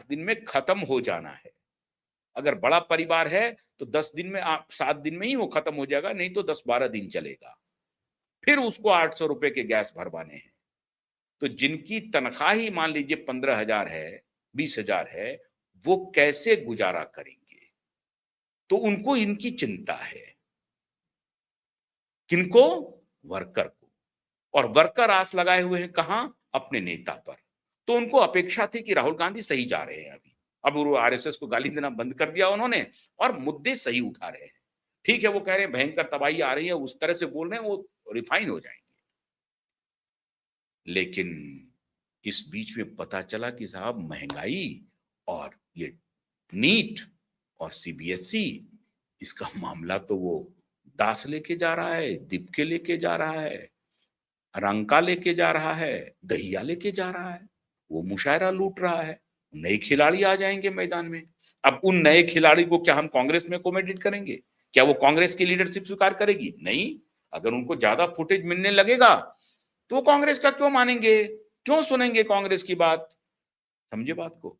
दिन में खत्म हो जाना है। अगर बड़ा परिवार है तो 10 दिन में 7 दिन में ही वो खत्म हो जाएगा, नहीं तो 10-12 दिन चलेगा। फिर उसको 800 रुपए के गैस भरवाने हैं। तो जिनकी तनख्वाह ही मान लीजिए 15,000 है, 20,000 है, वो कैसे गुजारा करेंगे? तो उनको इनकी चिंता है। किनको? वर्कर को। और वर्कर आस लगाए हुए हैं कहां? अपने नेता पर। तो उनको अपेक्षा थी कि राहुल गांधी सही जा रहे हैं अभी। अब वो आरएसएस को गाली देना बंद कर दिया उन्होंने और मुद्दे सही उठा रहे हैं। ठीक है, वो कह रहे हैं भयंकर तबाही आ रही है, उस तरह से बोल रहे हैं, वो रिफाइन हो जाएंगे। लेकिन इस बीच में पता चला कि साहब महंगाई और ये नीट और सीबीएसई, इसका मामला तो वो दास लेके जा रहा है, दीपके लेके जा रहा है, रंका लेके जा रहा है, दहिया लेके जा रहा है, वो मुशायरा लूट रहा है। नए खिलाड़ी आ जाएंगे मैदान में। अब उन नए खिलाड़ी को क्या हम कांग्रेस में अकोमोडेट करेंगे? क्या वो कांग्रेस की लीडरशिप स्वीकार करेगी? नहीं। अगर उनको ज्यादा फुटेज मिलने लगेगा तो वो कांग्रेस का क्यों मानेंगे, क्यों सुनेंगे कांग्रेस की बात? समझे बात को?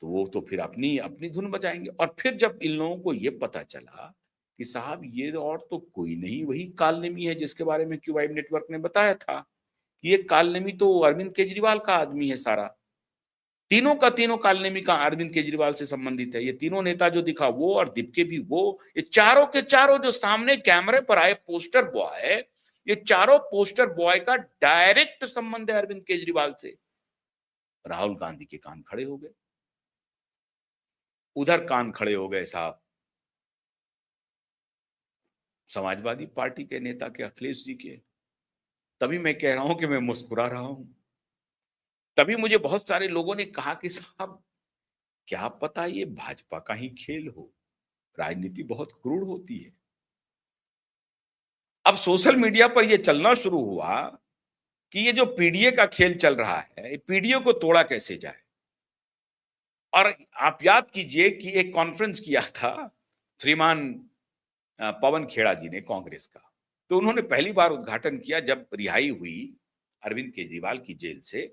तो वो तो फिर अपनी अपनी धुन बजाएंगे। और फिर जब इन लोगों को ये पता चला कि साहब ये और तो कोई नहीं, वही कालनेमी है जिसके बारे में क्यूबाइब नेटवर्क ने बताया था। ये कालनेमी तो अरविंद केजरीवाल का आदमी है सारा। तीनों का तीनों कालनेमी का अरविंद केजरीवाल से संबंधित है। ये तीनों नेता जो दिखा वो और दीपके भी वो, ये चारों के चारों जो सामने कैमरे पर आए पोस्टर बॉय, ये चारों पोस्टर बॉय का डायरेक्ट संबंध है अरविंद केजरीवाल से। राहुल गांधी के कान खड़े हो गए, उधर कान खड़े हो गए साहब समाजवादी पार्टी के नेता के, अखिलेश जी के। तभी मैं कह रहा हूं कि मैं मुस्कुरा रहा हूं। तभी मुझे बहुत सारे लोगों ने कहा कि साहब क्या पता ये भाजपा का ही खेल हो, राजनीति बहुत क्रूर होती है। अब सोशल मीडिया पर यह चलना शुरू हुआ कि ये जो पीडीए का खेल चल रहा है, पीडीए को तोड़ा कैसे जाए। और आप याद कीजिए कि एक कॉन्फ्रेंस किया था श्रीमान पवन खेड़ा जी ने कांग्रेस का। तो उन्होंने पहली बार उद्घाटन किया जब रिहाई हुई अरविंद केजरीवाल की जेल से।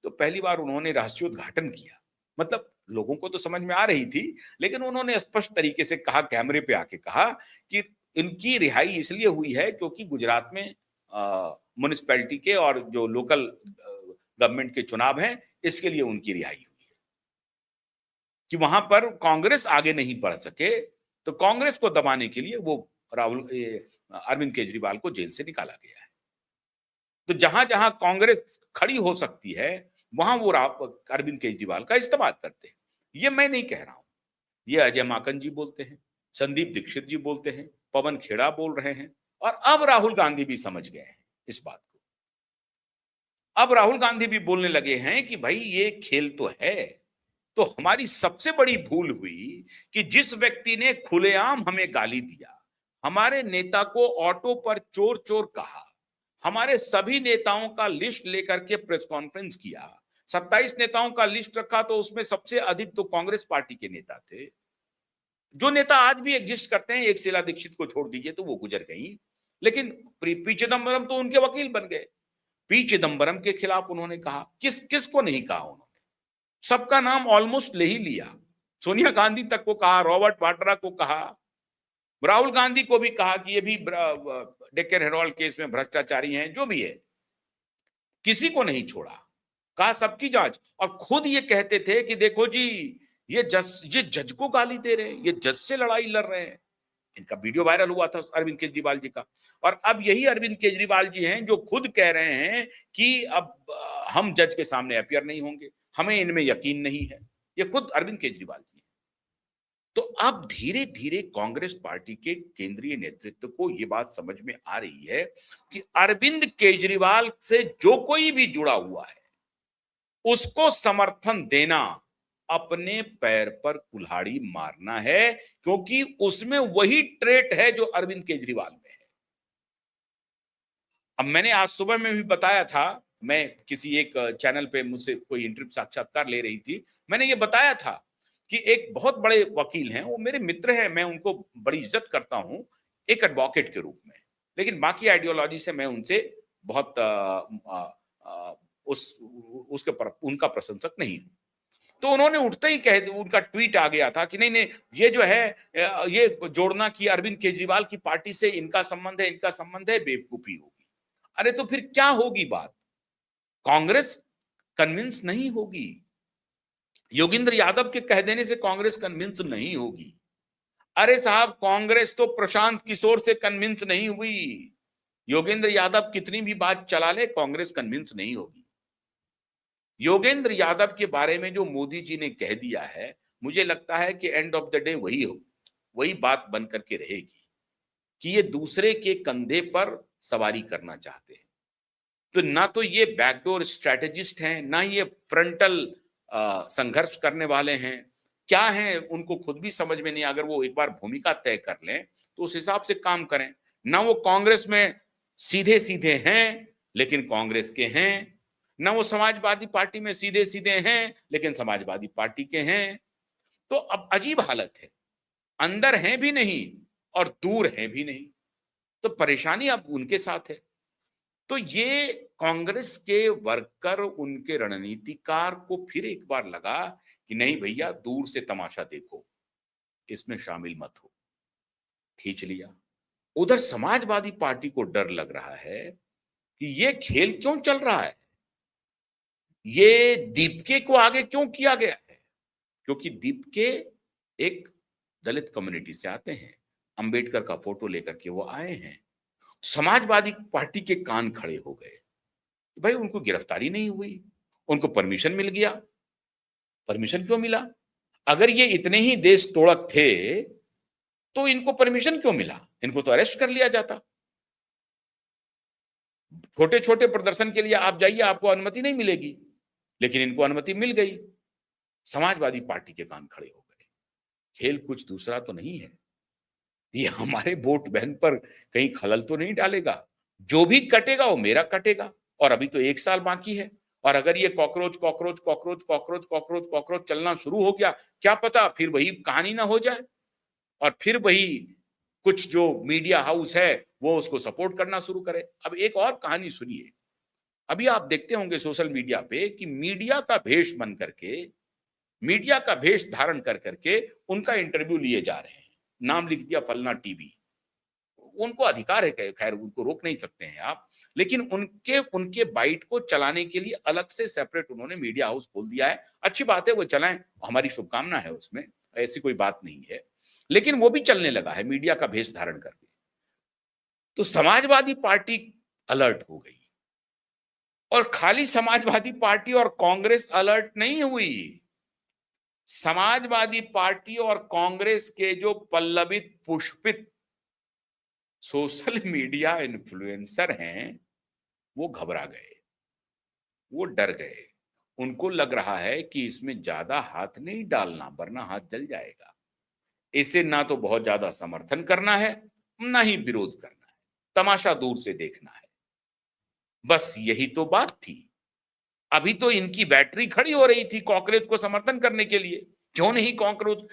तो पहली बार उन्होंने रहस्योद्घाटन किया। मतलब लोगों को तो समझ में आ रही थी, लेकिन उन्होंने स्पष्ट तरीके से कहा, कैमरे पे आके कहा कि इनकी रिहाई इसलिए हुई है क्योंकि गुजरात में म्युनिसिपैलिटी के और जो लोकल गवर्नमेंट के चुनाव हैं, इसके लिए उनकी रिहाई हुई है। कि वहां पर कांग्रेस आगे नहीं बढ़ सके, तो कांग्रेस को दबाने के लिए वो अरविंद केजरीवाल को जेल से निकाला गया है। तो जहां जहां कांग्रेस खड़ी हो सकती है, वहां वो अरविंद केजरीवाल का इस्तेमाल करते हैं। ये मैं नहीं कह रहा हूं, ये अजय माकन जी बोलते हैं, संदीप दीक्षित जी बोलते हैं, पवन खेड़ा बोल रहे हैं, और अब राहुल गांधी भी समझ गए हैं इस बात को। अब राहुल गांधी भी बोलने लगे हैं कि भाई ये खेल तो है। तो हमारी सबसे बड़ी भूल हुई कि जिस व्यक्ति ने खुलेआम हमें गाली दिया, हमारे नेता को ऑटो पर चोर चोर कहा, हमारे सभी नेताओं का लिस्ट लेकर के प्रेस कॉन्फ्रेंस किया, 27 नेताओं का लिस्ट रखा, तो उसमें सबसे अधिक तो कांग्रेस पार्टी के नेता थे। जो नेता आज भी एग्जिस्ट करते हैं, एक शीला दीक्षित को छोड़ दीजिए तो वो गुजर गई, लेकिन पी चिदम्बरम तो उनके वकील बन गए। पी चिदम्बरम के खिलाफ उन्होंने कहा, किसको नहीं कहा उन्होंने? सबका नाम ऑलमोस्ट ले ही लिया। सोनिया गांधी तक को कहा, रॉबर्ट वाड्रा को कहा, राहुल गांधी को भी कहा कि ये भी डेक्कन हेराल्ड केस में भ्रष्टाचारी हैं, जो भी है, किसी को नहीं छोड़ा, कहा सबकी जांच। और खुद ये कहते थे कि देखो जी, ये जज को गाली दे रहे हैं, ये जज से लड़ाई लड़ रहे हैं। इनका वीडियो वायरल हुआ था अरविंद केजरीवाल जी का। और अब यही अरविंद केजरीवाल जी हैं जो खुद कह रहे हैं कि अब हम जज के सामने अपियर नहीं होंगे, हमें इनमें यकीन नहीं है। ये खुद अरविंद केजरीवाल जी। तो अब धीरे धीरे कांग्रेस पार्टी के केंद्रीय नेतृत्व को यह बात समझ में आ रही है कि अरविंद केजरीवाल से जो कोई भी जुड़ा हुआ है, उसको समर्थन देना अपने पैर पर कुल्हाड़ी मारना है, क्योंकि उसमें वही ट्रेट है जो अरविंद केजरीवाल में है। अब मैंने आज सुबह में भी बताया था, मैं किसी एक चैनल पे मुझसे कोई इंटरव्यू साक्षात्कार ले रही थी, मैंने ये बताया था कि एक बहुत बड़े वकील हैं, वो मेरे मित्र हैं, मैं उनको बड़ी इज्जत करता हूं एक एडवोकेट के रूप में, लेकिन बाकी आइडियोलॉजी से मैं उनसे बहुत उनका प्रशंसक नहीं हूं। तो उन्होंने उठते ही उनका ट्वीट आ गया था कि नहीं नहीं, ये जो है ये जोड़ना कि अरविंद केजरीवाल की पार्टी से इनका संबंध है, इनका संबंध है, बेवकूफी होगी। अरे तो फिर क्या होगी बात? कांग्रेस कन्विंस नहीं होगी। योगेंद्र यादव के कह देने से कांग्रेस कन्विंस नहीं होगी। अरे साहब, कांग्रेस तो प्रशांत किशोर से कन्विंस नहीं हुई। योगेंद्र यादव कितनी भी बात चला ले, कांग्रेस कन्विंस नहीं होगी। योगेंद्र यादव के बारे में जो मोदी जी ने कह दिया है, मुझे लगता है कि एंड ऑफ द डे वही बात बन करके रहेगी कि ये दूसरे के कंधे पर सवारी करना चाहते हैं। तो ना तो ये बैकडोर स्ट्रेटेजिस्ट हैं, ना ये फ्रंटल संघर्ष करने वाले हैं। क्या है उनको खुद भी समझ में नहीं। अगर वो एक बार भूमिका तय कर लें तो उस हिसाब से काम करें। ना वो कांग्रेस में सीधे सीधे हैं लेकिन कांग्रेस के हैं, ना वो समाजवादी पार्टी में सीधे सीधे हैं लेकिन समाजवादी पार्टी के हैं। तो अब अजीब हालत है, अंदर हैं भी नहीं और दूर हैं भी नहीं। तो परेशानी अब उनके साथ है। तो ये कांग्रेस के वर्कर, उनके रणनीतिकार को फिर एक बार लगा कि नहीं भैया, दूर से तमाशा देखो, इसमें शामिल मत हो। खींच लिया। उधर समाजवादी पार्टी को डर लग रहा है कि ये खेल क्यों चल रहा है, ये दीपके को आगे क्यों किया गया है। क्योंकि दीपके एक दलित कम्युनिटी से आते हैं, अंबेडकर का फोटो लेकर के वो आए हैं। समाजवादी पार्टी के कान खड़े हो गए। भाई उनको गिरफ्तारी नहीं हुई, उनको परमिशन मिल गया। परमिशन क्यों मिला? अगर ये इतने ही देश तोड़क थे तो इनको परमिशन क्यों मिला? इनको तो अरेस्ट कर लिया जाता। छोटे छोटे प्रदर्शन के लिए आप जाइए, आपको अनुमति नहीं मिलेगी, लेकिन इनको अनुमति मिल गई। समाजवादी पार्टी के कान खड़े हो गए। खेल कुछ दूसरा तो नहीं है। ये हमारे वोट बैंक पर कहीं खलल तो नहीं डालेगा। जो भी कटेगा वो मेरा कटेगा। और अभी तो 1 साल बाकी है। और अगर ये cockroach cockroach cockroach cockroach cockroach cockroach चलना शुरू हो गया, क्या पता फिर वही कहानी ना हो जाए और फिर वही कुछ जो मीडिया हाउस है वो उसको सपोर्ट करना शुरू करे। अब एक और कहानी सुनिए। अभी आप देखते होंगे सोशल मीडिया पे कि मीडिया का भेष बन करके, मीडिया का भेष धारण कर करके उनका इंटरव्यू लिए जा रहे हैं। नाम लिख दिया फलना टीवी। उनको अधिकार है, खैर उनको रोक नहीं सकते हैं आप, लेकिन उनके बाइट को चलाने के लिए अलग से सेपरेट उन्होंने मीडिया हाउस खोल दिया है। अच्छी बात है, वो चलाएं, हमारी शुभकामना है उसमें, ऐसी कोई बात नहीं है। लेकिन वो भी चलने लगा है मीडिया का भेष धारण करके। तो समाजवादी पार्टी अलर्ट हो गई। और खाली समाजवादी पार्टी और कांग्रेस अलर्ट नहीं हुई। समाजवादी पार्टी और कांग्रेस के जो पल्लवित पुष्पित सोशल मीडिया इन्फ्लुएंसर हैं वो घबरा गए, वो डर गए। उनको लग रहा है कि इसमें ज्यादा हाथ नहीं डालना वरना हाथ जल जाएगा। इसे ना तो बहुत ज्यादा समर्थन करना है, ना ही विरोध करना है, तमाशा दूर से देखना है। बस यही तो बात थी। अभी तो इनकी बैटरी खड़ी हो रही थी कॉकरोच को समर्थन करने के लिए। क्यों नहीं कॉकरोच?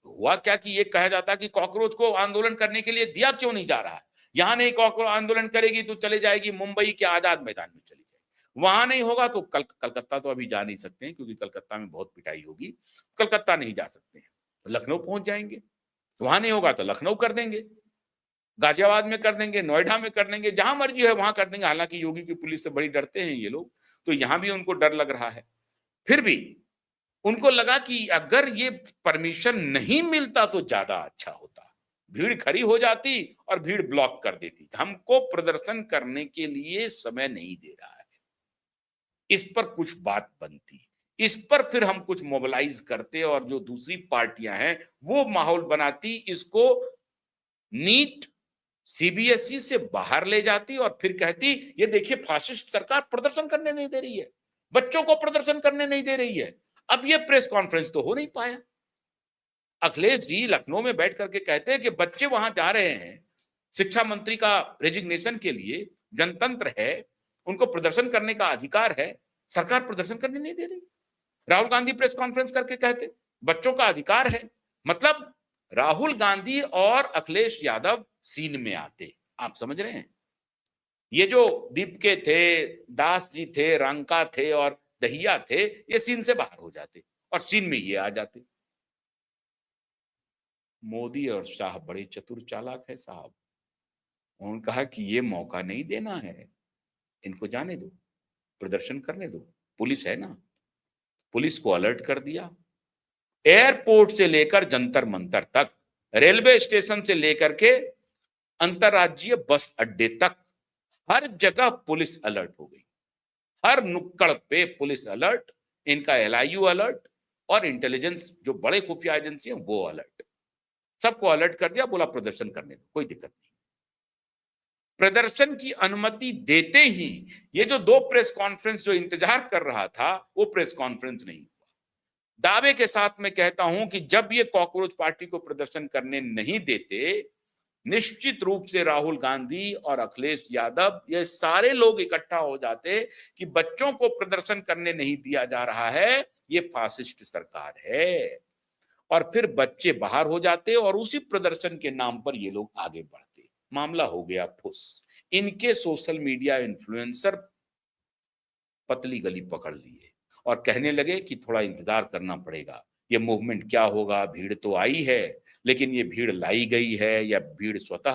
हुआ क्या कि ये कहा जाता कि कॉकरोच को आंदोलन करने के लिए दिया क्यों नहीं जा रहा है। यहां नहीं कॉकरोच आंदोलन करेगी तो चले जाएगी मुंबई के आजाद मैदान में चली जाएगी। वहां नहीं होगा तो कलकत्ता तो अभी जा नहीं सकते हैं क्योंकि कलकत्ता में बहुत पिटाई होगी। कलकत्ता नहीं जा सकते हैं तो लखनऊ पहुंच जाएंगे। वहां नहीं होगा तो लखनऊ कर देंगे, गाजियाबाद में कर देंगे, नोएडा में कर देंगे, जहां मर्जी है वहां कर देंगे। हालांकि योगी की पुलिस से बड़ी डरते हैं ये लोग, तो यहां भी उनको डर लग रहा है। फिर भी उनको लगा कि अगर ये परमिशन नहीं मिलता तो ज्यादा अच्छा होता। भीड़ खड़ी हो जाती और भीड़ ब्लॉक कर देती। हमको प्रदर्शन करने के लिए समय नहीं दे रहा है, इस पर कुछ बात बनती, इस पर फिर हम कुछ मोबिलाइज करते और जो दूसरी पार्टियां हैं वो माहौल बनाती, इसको नीट सीबीएसई से बाहर ले जाती और फिर कहती ये देखिए फासिस्ट सरकार प्रदर्शन करने नहीं दे रही है, बच्चों को प्रदर्शन करने नहीं दे रही है। अब ये प्रेस कॉन्फ्रेंस तो हो नहीं पाया। अखिलेश जी लखनऊ में बैठ करके कहते हैं कि बच्चे वहां जा रहे हैं शिक्षा मंत्री का रेजिग्नेशन के लिए, जनतंत्र है, उनको प्रदर्शन करने का अधिकार है, सरकार प्रदर्शन करने नहीं दे रही। राहुल गांधी प्रेस कॉन्फ्रेंस करके कहते बच्चों का अधिकार है। मतलब राहुल गांधी और अखिलेश यादव सीन में आते। आप समझ रहे हैं? ये जो दीप के थे, दास जी थे, रंका थे और दहिया थे, ये सीन से बाहर हो जाते और सीन में ये आ जाते। मोदी और शाह बड़े चतुर चालाक है साहब। उन्होंने कहा कि ये मौका नहीं देना है, इनको जाने दो, प्रदर्शन करने दो, पुलिस है ना। पुलिस को अलर्ट कर दिया। एयरपोर्ट से लेकर जंतर मंतर तक, रेलवे स्टेशन से लेकर के अंतरराज्यीय बस अड्डे तक, हर जगह पुलिस अलर्ट हो गई। हर नुक्कड़ पे पुलिस अलर्ट, इनका एलआईयू अलर्ट और इंटेलिजेंस जो बड़े खुफिया एजेंसी है वो अलर्ट। सबको अलर्ट कर दिया, बोला प्रदर्शन करने दो, कोई दिक्कत नहीं। प्रदर्शन की अनुमति देते ही ये जो 2 प्रेस कॉन्फ्रेंस जो इंतजार कर रहा था, वो प्रेस कॉन्फ्रेंस नहीं हुआ। दावे के साथ मैं कहता हूं कि जब ये कॉकरोच पार्टी को प्रदर्शन करने नहीं देते, निश्चित रूप से राहुल गांधी और अखिलेश यादव ये सारे लोग इकट्ठा हो जाते कि बच्चों को प्रदर्शन करने नहीं दिया जा रहा है, ये फासिस्ट सरकार है। और फिर बच्चे बाहर हो जाते और उसी प्रदर्शन के नाम पर ये लोग आगे बढ़ते। मामला हो गया फुस। इनके सोशल मीडिया इन्फ्लुएंसर पतली गली पकड़ लिए और कहने लगे कि थोड़ा इंतजार करना पड़ेगा, ये मूवमेंट क्या होगा, भीड़ तो आई है, लेकिन ये भीड़ लाई गई है या भीड़ स्वतः